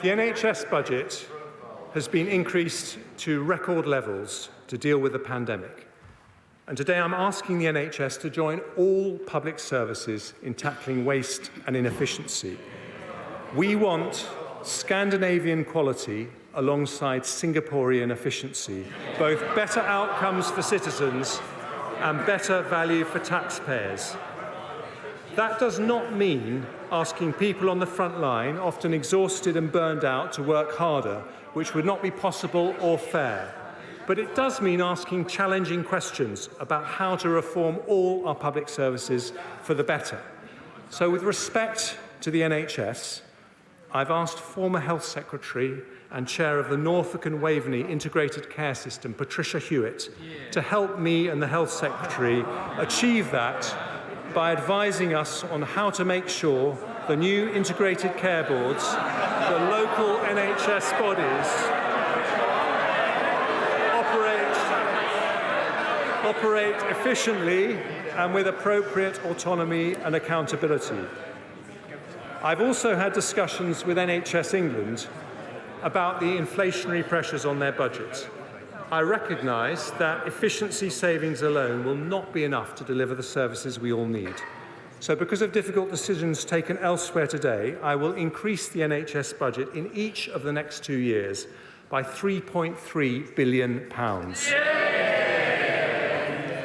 The NHS budget has been increased to record levels to deal with the pandemic. And today I'm asking the NHS to join all public services in tackling waste and inefficiency. We want Scandinavian quality alongside Singaporean efficiency, both better outcomes for citizens and better value for taxpayers. That does not mean asking people on the front line, often exhausted and burned out, to work harder, which would not be possible or fair. But it does mean asking challenging questions about how to reform all our public services for the better. So with respect to the NHS, I've asked former Health Secretary and Chair of the Norfolk and Waveney Integrated Care System, Patricia Hewitt, to help me and the Health Secretary achieve that by advising us on how to make sure the new integrated care boards, the local NHS bodies, operate efficiently and with appropriate autonomy and accountability. I've also had discussions with NHS England about the inflationary pressures on their budget. I recognise that efficiency savings alone will not be enough to deliver the services we all need. So because of difficult decisions taken elsewhere today, I will increase the NHS budget in each of the next 2 years by £3.3 billion.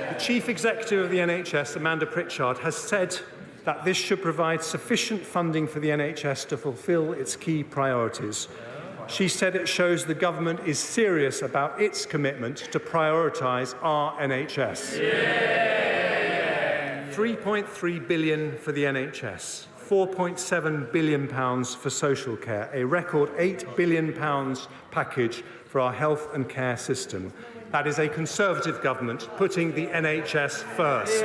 The Chief Executive of the NHS, Amanda Pritchard, has said that this should provide sufficient funding for the NHS to fulfil its key priorities. She said it shows the government is serious about its commitment to prioritise our NHS. £3.3 billion for the NHS, £4.7 billion for social care, a record £8 billion package for our health and care system. That is a Conservative government putting the NHS first.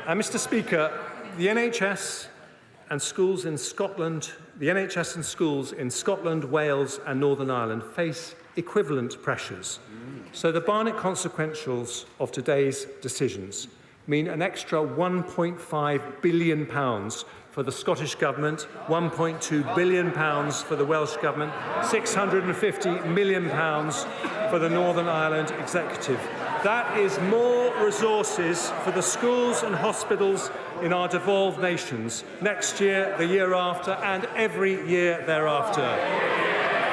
And Mr. Speaker, the NHS and schools in Scotland, Wales and Northern Ireland face equivalent pressures. So the Barnett consequentials of today's decisions mean an extra £1.5 billion for the Scottish Government, £1.2 billion for the Welsh Government, £650 million for the Northern Ireland Executive. That is more resources for the schools and hospitals in our devolved nations next year, the year after, and every year thereafter.